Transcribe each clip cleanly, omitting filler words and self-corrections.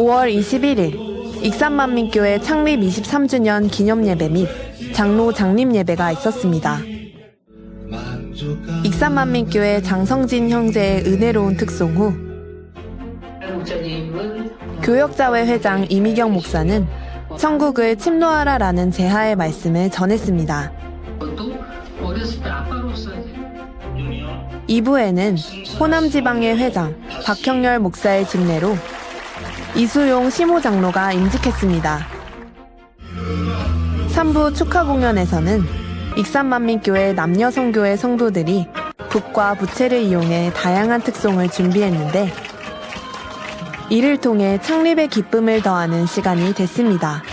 5월 21일 익산만민교회 창립 23주년 기념예배 및 장로 장립 예배가 있었습니다. 익산만민교회 장성진 형제의 은혜로운 특송 후 교역자회 회장 이미경 목사는 천국을 침노하라라는 제하의 말씀을 전했습니다. 2부에는 호남지방의 회장 박형렬 목사의 집례로 이수용 시모장로가 임직했습니다. 3부 축하 공연에서는 익산만민교회 남녀성교회 성도들이 붓과 부채를 이용해 다양한 특송을 준비했는데 이를 통해 창립의 기쁨을 더하는 시간이 됐습니다.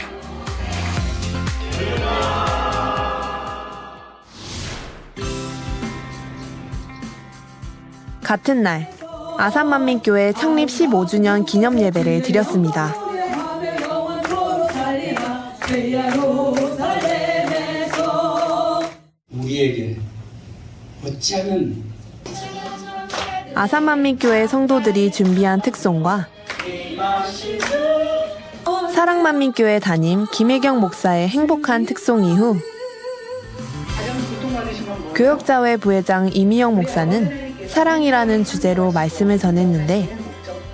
같은 날 아산만민교회 창립 15주년 기념 예배를 드렸습니다. 우리에게 어찌하면 아산만민교회 성도들이 준비한 특송과 사랑만민교회 담임 김혜경 목사의 행복한 특송 이후 교역자회 부회장 이미영 목사는 사랑이라는 주제로 말씀을 전했는데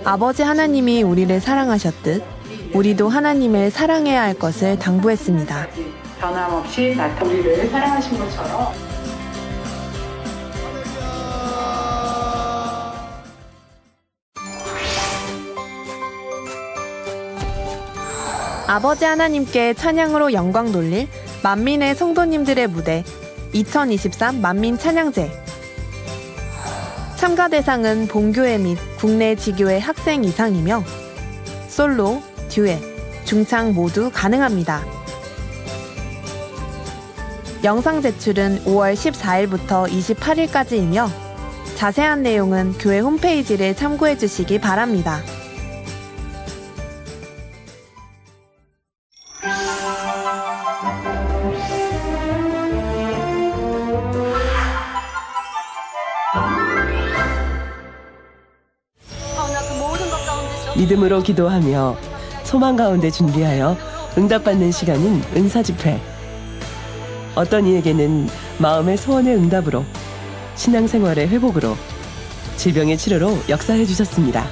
아버지 하나님이 우리를 사랑하셨듯 우리도 하나님을 사랑해야 할 것을 당부했습니다. 변함없이 우리를 사랑하신 것처럼 아버지 하나님께 찬양으로 영광 돌릴 만민의 성도님들의 무대 2023 만민 찬양제. 참가 대상은 본교회 및 국내 지교회 학생 이상이며 솔로, 듀엣, 중창 모두 가능합니다. 영상 제출은 5월 14일부터 28일까지이며 자세한 내용은 교회 홈페이지를 참고해 주시기 바랍니다. 믿음으로 기도하며 소망 가운데 준비하여 응답받는 시간인 은사집회. 어떤 이에게는 마음의 소원의 응답으로, 신앙생활의 회복으로, 질병의 치료로 역사해 주셨습니다.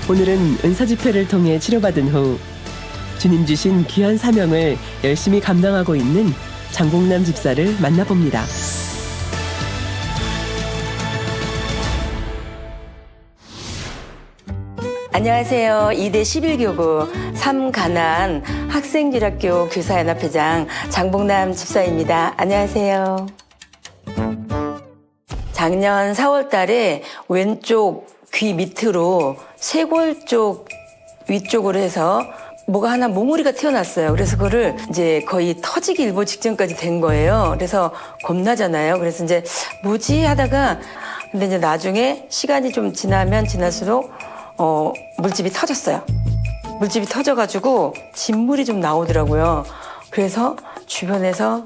오늘은 은사집회를 통해 치료받은 후 주님 주신 귀한 사명을 열심히 감당하고 있는 장봉남 집사를 만나봅니다. 안녕하세요. 2대 11교구 3가난 학생지학교 교사연합회장 장봉남 집사입니다. 안녕하세요. 작년 4월 달에 왼쪽 귀 밑으로 쇄골 쪽 위쪽으로 해서 뭐가 하나 몽우리가 튀어났어요. 그래서 그거를 이제 거의 터지기 일보 직전까지 된 거예요. 그래서 겁나잖아요. 그래서 이제 뭐지 하다가 근데 이제 나중에 시간이 좀 지나면 지날수록 물집이 터졌어요. 물집이 터져가지고 진물이 좀 나오더라고요. 그래서 주변에서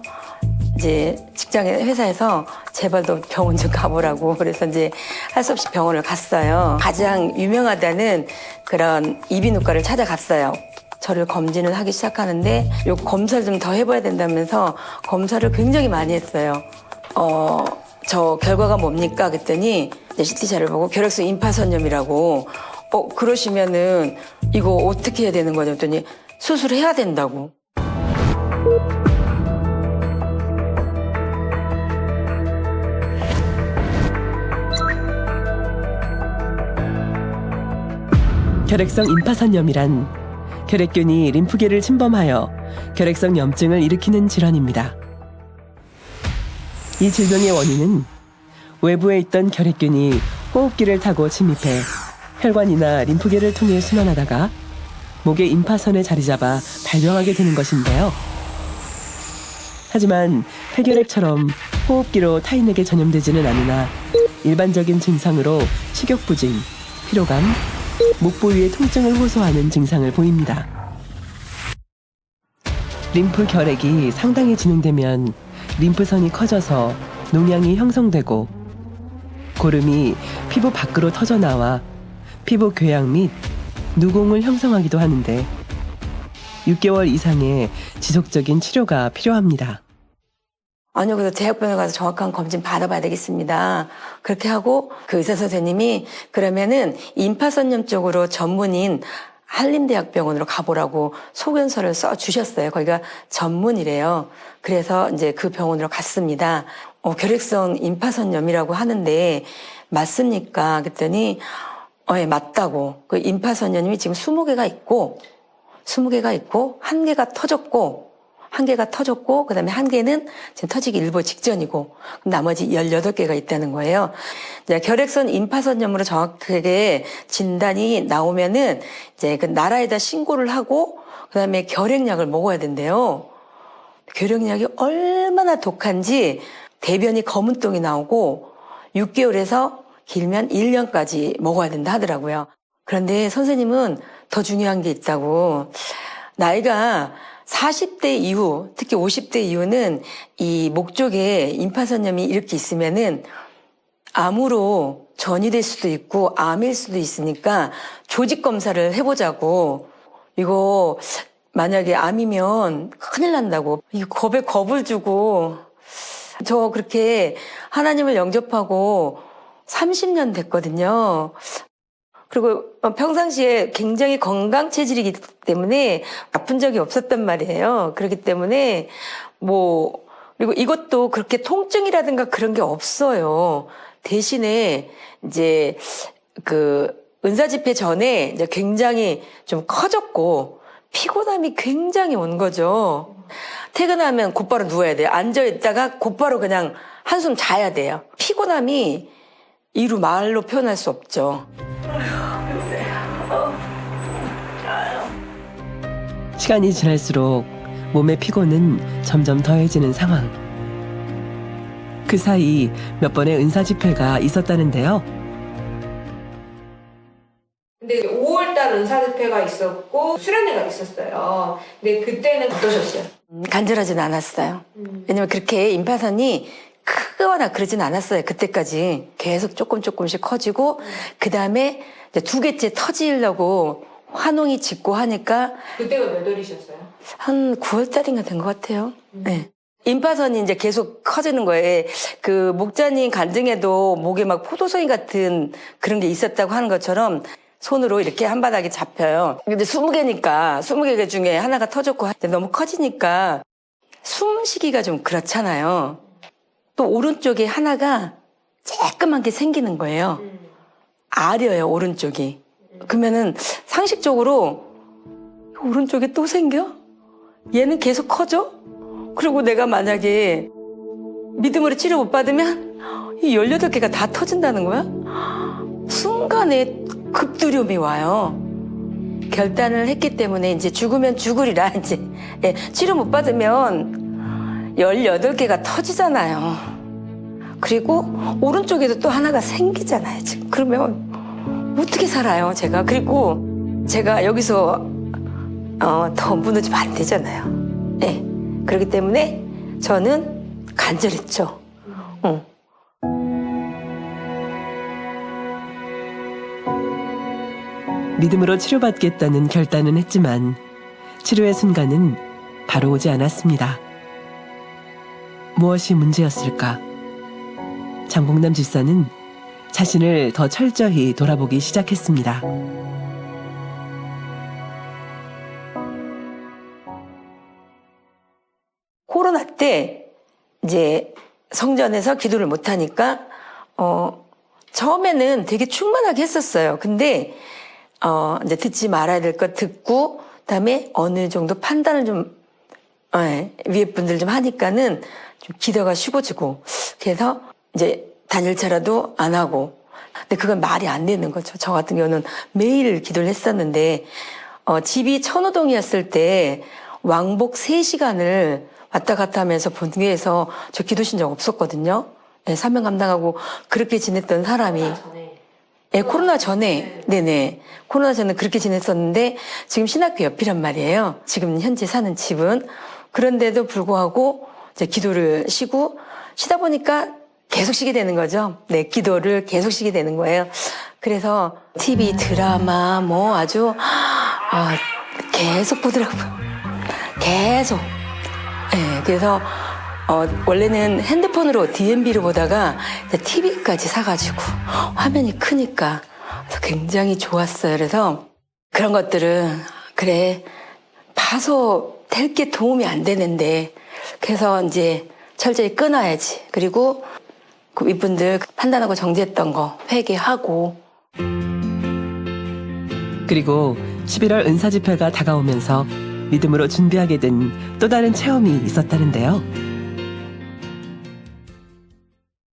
이제 회사에서 제발 너 병원 좀 가보라고. 그래서 이제 할 수 없이 병원을 갔어요. 가장 유명하다는 그런 이비인후과를 찾아갔어요. 저를 검진을 하기 시작하는데 요 검사를 좀 더 해봐야 된다면서 검사를 굉장히 많이 했어요. 저 결과가 뭡니까? 그랬더니 이제 CT샷을 보고 결핵성 임파선염이라고. 그러시면은 이거 어떻게 해야 되는 거냐 했더니 수술해야 된다고. 결핵성 임파선염이란 결핵균이 림프계를 침범하여 결핵성 염증을 일으키는 질환입니다. 이 질병의 원인은 외부에 있던 결핵균이 호흡기를 타고 침입해 혈관이나 림프계를 통해 순환하다가 목의 임파선에 자리 잡아 발병하게 되는 것인데요. 하지만 폐결핵처럼 호흡기로 타인에게 전염되지는 않으나 일반적인 증상으로 식욕부진, 피로감, 목 부위의 통증을 호소하는 증상을 보입니다. 림프 결핵이 상당히 진행되면 림프선이 커져서 농양이 형성되고 고름이 피부 밖으로 터져 나와 피부 궤양 및 누공을 형성하기도 하는데 6개월 이상의 지속적인 치료가 필요합니다. 아니요, 그래서 대학병원에 가서 정확한 검진 받아봐야 되겠습니다. 그렇게 하고 그 의사 선생님이 그러면은 임파선염 쪽으로 전문인 한림대학병원으로 가보라고 소견서를 써주셨어요. 거기가 전문이래요. 그래서 이제 그 병원으로 갔습니다. 결핵성 임파선염이라고 하는데 맞습니까? 그랬더니 예, 맞다고. 그 임파선염이 지금 20개가 있고 1개가 터졌고 그다음에 1개는 지금 터지기 일보 직전이고 나머지 18개가 있다는 거예요. 이제 결핵성 임파선염으로 정확하게 진단이 나오면은 이제 그 나라에다 신고를 하고 그다음에 결핵약을 먹어야 된대요. 결핵약이 얼마나 독한지 대변이 검은 똥이 나오고 6개월에서 길면 1년까지 먹어야 된다 하더라고요. 그런데 선생님은 더 중요한 게 있다고. 나이가 40대 이후, 특히 50대 이후는 이 목 쪽에 임파선염이 이렇게 있으면은 암으로 전이될 수도 있고 암일 수도 있으니까 조직 검사를 해보자고. 이거 만약에 암이면 큰일 난다고. 이 겁에 겁을 주고. 저 그렇게 하나님을 영접하고 30년 됐거든요. 그리고 평상시에 굉장히 건강 체질이기 때문에 아픈 적이 없었단 말이에요. 그렇기 때문에 그리고 이것도 그렇게 통증이라든가 그런 게 없어요. 대신에 이제 그 은사 집회 전에 이제 굉장히 좀 커졌고 피곤함이 굉장히 온 거죠. 퇴근하면 곧바로 누워야 돼요. 앉아있다가 곧바로 그냥 한숨 자야 돼요. 피곤함이 이루 말로 표현할 수 없죠. 시간이 지날수록 몸의 피곤은 점점 더해지는 상황. 그 사이 몇 번의 은사 집회가 있었다는데요. 근데 5월달 은사집회가 있었고 수련회가 있었어요. 근데 그때는 어떠셨어요? 간절하진 않았어요. 왜냐면 그렇게 임파선이 크거나 그러진 않았어요. 그때까지 계속 조금씩 커지고 그 다음에 2개째 터지려고 환웅이 짙고 하니까 그때가 몇 월이셨어요? 한 9월달인가 된 것 같아요. 네. 임파선이 이제 계속 커지는 거예요. 그 목자님 간증에도 목에 막 포도송이 같은 그런 게 있었다고 하는 것처럼 손으로 이렇게 한 바닥에 잡혀요. 근데 20개니까 20개 중에 하나가 터졌고 너무 커지니까 숨쉬기가 좀 그렇잖아요. 또 오른쪽에 하나가 쬐끄만 게 생기는 거예요. 아려요, 오른쪽이. 그러면은 상식적으로 오른쪽에 또 생겨? 얘는 계속 커져? 그리고 내가 만약에 믿음으로 치료 못 받으면 이 18개가 다 터진다는 거야? 순간에 급두려움이 와요. 결단을 했기 때문에 이제 죽으면 죽으리라 이제 치료 못 받으면 18개가 터지잖아요. 그리고 오른쪽에도 또 하나가 생기잖아요. 지금 그러면 어떻게 살아요, 제가? 그리고 제가 여기서 더 무너지면 안 되잖아요. 네. 그렇기 때문에 저는 간절했죠. 믿음으로 치료받겠다는 결단은 했지만 치료의 순간은 바로 오지 않았습니다. 무엇이 문제였을까? 장봉남 집사는 자신을 더 철저히 돌아보기 시작했습니다. 코로나 때 이제 성전에서 기도를 못하니까 처음에는 되게 충만하게 했었어요. 근데 이제 듣지 말아야 될 것 듣고 그다음에 어느 정도 판단을 좀 위에 분들 좀 하니까는 좀 기도가 쉬워지고 그래서 이제 단일차라도 안 하고 근데 그건 말이 안 되는 거죠. 저 같은 경우는 매일 기도를 했었는데 집이 천호동이었을 때 왕복 3시간을 왔다 갔다 하면서 본교에서 저 기도신 적 없었거든요. 네, 사명 감당하고 그렇게 지냈던 사람이 코로나 전에 네네 코로나 전에 그렇게 지냈었는데 지금 신학교 옆이란 말이에요. 지금 현재 사는 집은 그런데도 불구하고 이제 기도를 쉬고 쉬다 보니까 계속 쉬게 되는 거죠. 네, 기도를 계속 쉬게 되는 거예요. 그래서 TV, 드라마 뭐 아주 계속 보더라고요. 계속. 네, 그래서 원래는 핸드폰으로 DMB를 보다가 TV까지 사가지고 화면이 크니까 그래서 굉장히 좋았어요. 그래서 그런 것들은 그래 봐서 될 게 도움이 안 되는데 그래서 이제 철저히 끊어야지. 그리고 그 윗분들 판단하고 정지했던 거 회개하고. 그리고 11월 은사집회가 다가오면서 믿음으로 준비하게 된 또 다른 체험이 있었다는데요.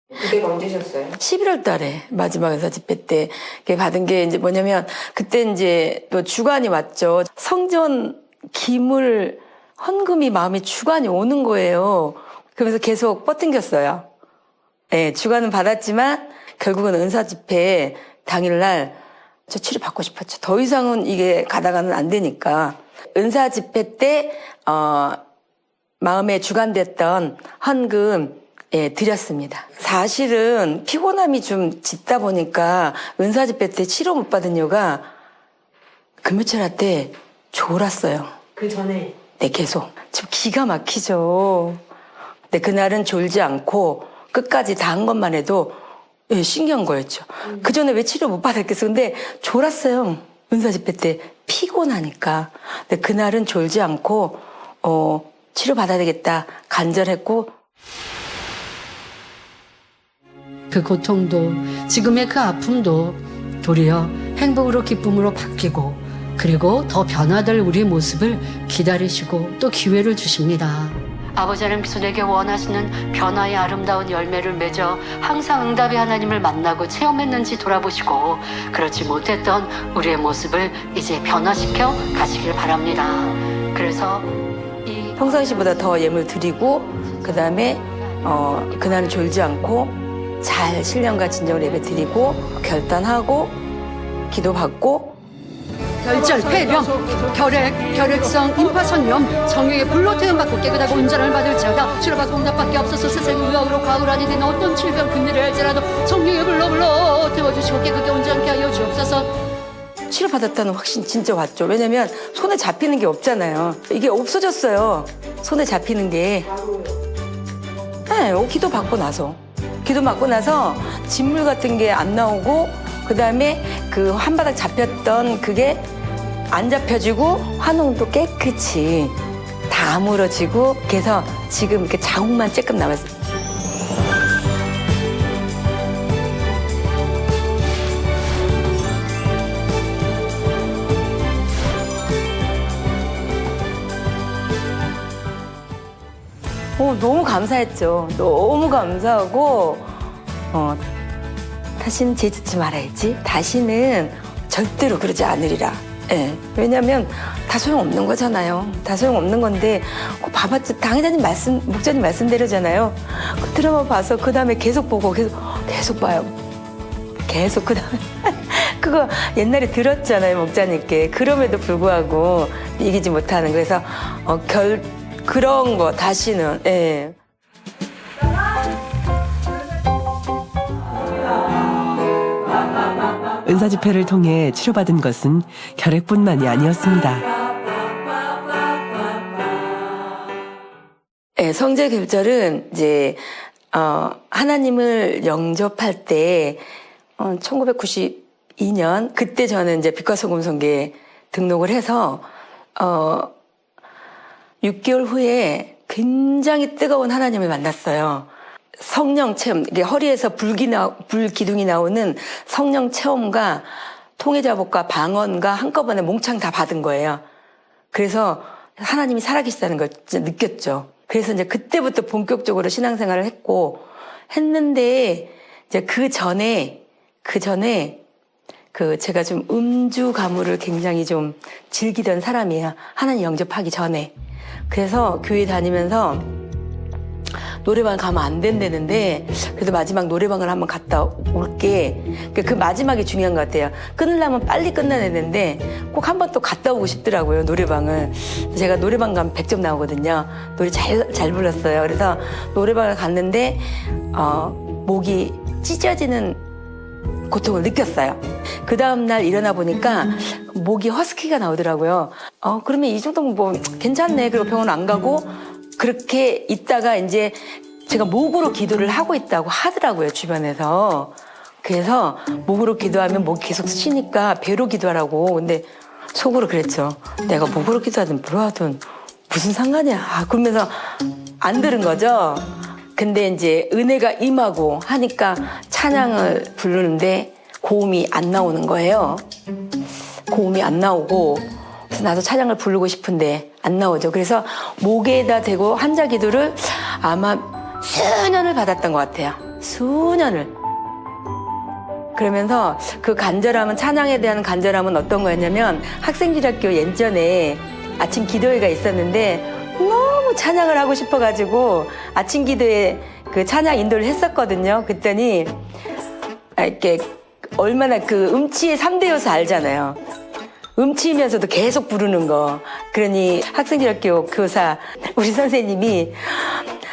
그때가 언제셨어요? 11월 달에 마지막 은사집회 때 받은 게 이제 뭐냐면 그때 이제 또 주관이 왔죠. 성전 기물 헌금이 마음에 주관이 오는 거예요. 그러면서 계속 뻗팅겼어요. 네, 주관은 받았지만 결국은 은사집회 당일날 저 치료받고 싶었죠. 더 이상은 이게 가다가는 안 되니까. 은사집회 때 마음에 주관됐던 헌금 드렸습니다. 사실은 피곤함이 좀 짙다 보니까 은사집회 때 치료 못 받은 이유가 금요철 때 졸았어요. 그 전에 네, 계속. 좀 기가 막히죠. 근데 그날은 졸지 않고 끝까지 다 한 것만 해도 신기한 거였죠. 그 전에 왜 치료 못 받았겠어. 근데 졸았어요. 은사집회 때 피곤하니까. 근데 그날은 졸지 않고 치료 받아야 되겠다 간절했고. 그 고통도 지금의 그 아픔도 도리어 행복으로 기쁨으로 바뀌고 그리고 더 변화될 우리 모습을 기다리시고 또 기회를 주십니다. 아버지 하나님 내게 원하시는 변화의 아름다운 열매를 맺어 항상 응답의 하나님을 만나고 체험했는지 돌아보시고 그렇지 못했던 우리의 모습을 이제 변화시켜 가시길 바랍니다. 그래서 평상시보다 더 예물 드리고 그다음에 그날은 졸지 않고 잘 신령과 진정을 예배 드리고 결단하고 기도받고 결절, 폐렴, 결핵성, 임파선염, 성령의 불로 태움받고 깨끗하고 온전을 받을지어다. 치료받고 응답밖에 없어서 세상의 의학으로 과학으로 되는 어떤 질병 금리를 할지라도 성령의 불로 태워주시고 깨끗하게 온전케 하여 주옵소서. 치료받았다는 확신 진짜 왔죠. 왜냐면 손에 잡히는 게 없잖아요. 이게 없어졌어요. 손에 잡히는 게. 네, 기도 받고 나서 진물 같은 게 안 나오고 그다음에 그 한바닥 잡혔던 그게 안 잡혀지고 환웅도 깨끗이 다 아물어지고 그래서 지금 이렇게 자국만 쬐끔 남았어요. 너무 감사했죠. 너무 감사하고 다시는 죄 짓지 말아야지. 다시는 절대로 그러지 않으리라. 예. 왜냐하면 다 소용없는 거잖아요. 다 소용없는 건데 꼭 봐봤죠. 당회장님 목사님 말씀대로잖아요. 그 드라마 봐서 그 다음에 계속 보고 계속 봐요. 계속 그 다음에 그거 옛날에 들었잖아요, 목자님께. 그럼에도 불구하고 이기지 못하는. 그래서 그런 거 다시는. 예. 은사 집회를 통해 치료받은 것은 결핵뿐만이 아니었습니다. 네, 성제 결절은 이제 하나님을 영접할 때 1992년 그때 저는 이제 빛과 소금 성계에 등록을 해서 6개월 후에 굉장히 뜨거운 하나님을 만났어요. 성령 체험, 이게 허리에서 불기둥이 나오는 성령 체험과 통해자복과 방언과 한꺼번에 몽창 다 받은 거예요. 그래서 하나님이 살아계시다는 걸 진짜 느꼈죠. 그래서 이제 그때부터 본격적으로 신앙생활을 했는데 이제 그 전에 제가 좀 음주 가무를 굉장히 좀 즐기던 사람이에요. 하나님 영접하기 전에. 그래서 교회 다니면서 노래방 가면 안 된다는데 그래도 마지막 노래방을 한번 갔다 올게. 그 마지막이 중요한 것 같아요. 끊으려면 빨리 끝나야 되는데 꼭 한 번 또 갔다 오고 싶더라고요, 노래방을. 제가 노래방 가면 100점 나오거든요. 노래 잘 불렀어요. 그래서 노래방을 갔는데 목이 찢어지는 고통을 느꼈어요. 그 다음날 일어나 보니까 목이 허스키가 나오더라고요. 그러면 이 정도면 뭐 괜찮네. 그리고 병원 안 가고 그렇게 있다가 이제 제가 목으로 기도를 하고 있다고 하더라고요, 주변에서. 그래서 목으로 기도하면 목이 계속 쉬니까 배로 기도하라고. 근데 속으로 그랬죠. 내가 목으로 기도하든 뭐로 하든 무슨 상관이야. 그러면서 안 들은 거죠. 근데 이제 은혜가 임하고 하니까 찬양을 부르는데 고음이 안 나오는 거예요. 고음이 안 나오고 그래서 나도 찬양을 부르고 싶은데 안 나오죠. 그래서 목에다 대고 한자 기도를 아마 수년을 받았던 것 같아요. 수년을. 그러면서 그 간절함은, 찬양에 대한 간절함은 어떤 거였냐면, 학생지학교 예전에 아침 기도회가 있었는데 너무 찬양을 하고 싶어가지고 아침 기도회 그 찬양 인도를 했었거든요. 그랬더니 이렇게 얼마나 그 음치의 3대 요소 알잖아요. 음치면서도 계속 부르는 거. 그러니 학생지학교 교사 우리 선생님이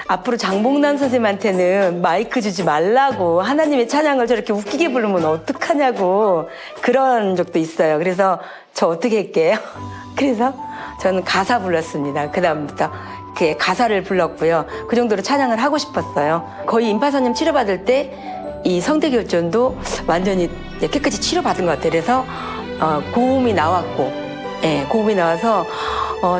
앞으로 장봉남 선생님한테는 마이크 주지 말라고, 하나님의 찬양을 저렇게 웃기게 부르면 어떡하냐고 그런 적도 있어요. 그래서 저 어떻게 할게요? 그래서 저는 가사 불렀습니다. 그 다음부터 가사를 불렀고요. 그 정도로 찬양을 하고 싶었어요. 거의 임파선염 치료받을 때 이 성대결전도 완전히 깨끗이 치료받은 것 같아요. 그래서 고음이 나왔고, 고음이 나와서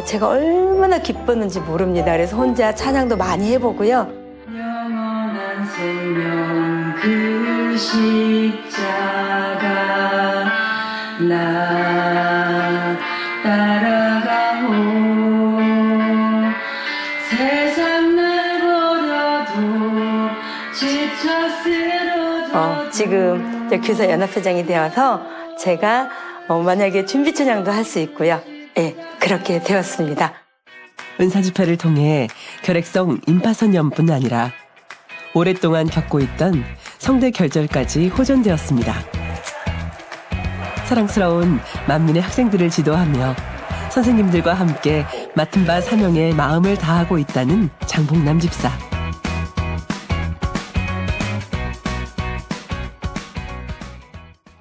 제가 얼마나 기뻤는지 모릅니다. 그래서 혼자 찬양도 많이 해보고요. 영원한 생명 그 십자가 나 따라가오 세상 날 버려도 지쳐 쓰러져도 지금 교사 연합회장이 되어서 제가 만약에 준비 찬양도 할 수 있고요. 그렇게 되었습니다. 은사 집회를 통해 결핵성 임파선염뿐 아니라 오랫동안 겪고 있던 성대 결절까지 호전되었습니다. 사랑스러운 만민의 학생들을 지도하며 선생님들과 함께 맡은 바 사명에 마음을 다하고 있다는 장봉남 집사.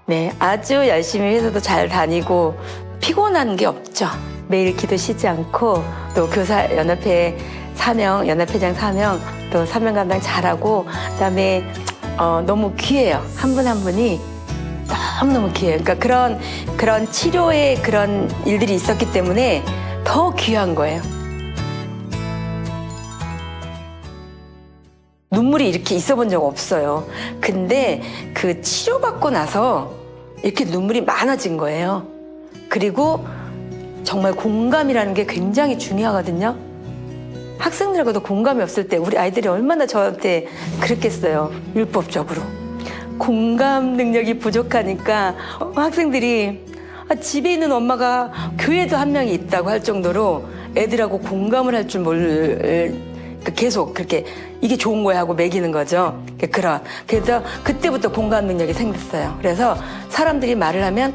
네, 아주 열심히 회사도 잘 다니고 피곤한 게 없죠. 매일 기도 쉬지 않고 또 교사연합회 사명, 연합회장 사명, 또 사명 감당 잘하고, 그다음에 너무 귀해요. 한 분 한 분이 너무너무 귀해요. 그러니까 그런 치료의 그런 일들이 있었기 때문에 더 귀한 거예요. 눈물이 이렇게 있어 본 적 없어요. 근데 그 치료받고 나서 이렇게 눈물이 많아진 거예요. 그리고 정말 공감이라는 게 굉장히 중요하거든요. 학생들하고도 공감이 없을 때 우리 아이들이 얼마나 저한테 그랬겠어요. 율법적으로. 공감 능력이 부족하니까 학생들이 집에 있는 엄마가 교회도 한 명이 있다고 할 정도로 애들하고 공감을 할 줄 계속 그렇게 이게 좋은 거야 하고 먹이는 거죠. 그래서 그때부터 공감 능력이 생겼어요. 그래서 사람들이 말을 하면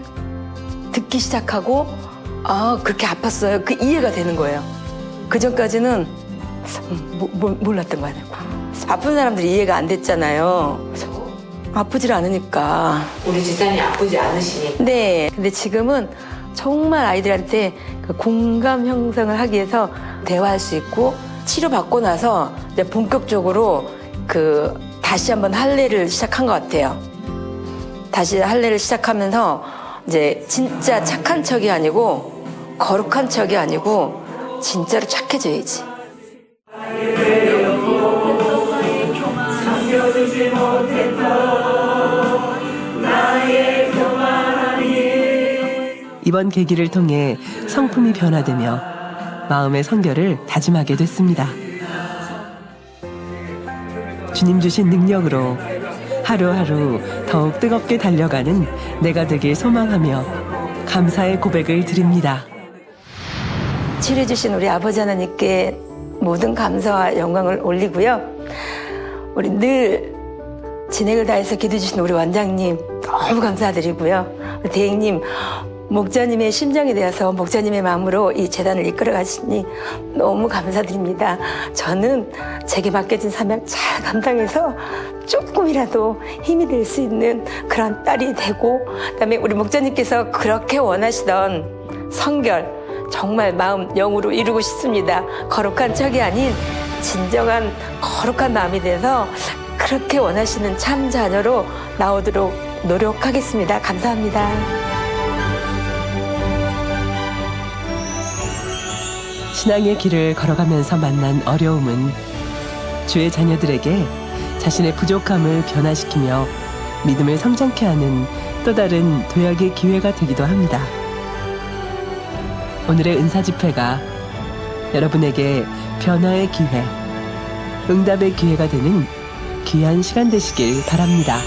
듣기 시작하고 그렇게 아팠어요. 그 이해가 되는 거예요. 그 전까지는 몰랐던 거 아니에요. 아픈 사람들이 이해가 안 됐잖아요. 아프질 않으니까. 우리 집사람이 아프지 않으시니까. 네. 근데 지금은 정말 아이들한테 그 공감 형성을 하기 위해서 대화할 수 있고, 치료받고 나서 이제 본격적으로 다시 한번 할례를 시작한 것 같아요. 다시 할례를 시작하면서 이제 진짜 착한 척이 아니고 거룩한 척이 아니고 진짜로 착해져야지. 이번 계기를 통해 성품이 변화되며 마음의 성결을 다짐하게 됐습니다. 주님 주신 능력으로 하루하루 더욱 뜨겁게 달려가는 내가 되길 소망하며 감사의 고백을 드립니다. 치료해주신 우리 아버지 하나님께 모든 감사와 영광을 올리고요. 우리 늘 진액을 다해서 기도해주신 우리 원장님 너무 감사드리고요. 우리 대행님 목자님의 심정이 되어서 목자님의 마음으로 이 재단을 이끌어 가시니 너무 감사드립니다. 저는 제게 맡겨진 사명 잘 감당해서 조금이라도 힘이 될 수 있는 그런 딸이 되고, 그다음에 우리 목자님께서 그렇게 원하시던 성결, 정말 마음 영으로 이루고 싶습니다. 거룩한 척이 아닌 진정한 거룩한 마음이 돼서 그렇게 원하시는 참 자녀로 나오도록 노력하겠습니다. 감사합니다. 신앙의 길을 걸어가면서 만난 어려움은 주의 자녀들에게 자신의 부족함을 변화시키며 믿음을 성장케 하는 또 다른 도약의 기회가 되기도 합니다. 오늘의 은사 집회가 여러분에게 변화의 기회, 응답의 기회가 되는 귀한 시간 되시길 바랍니다.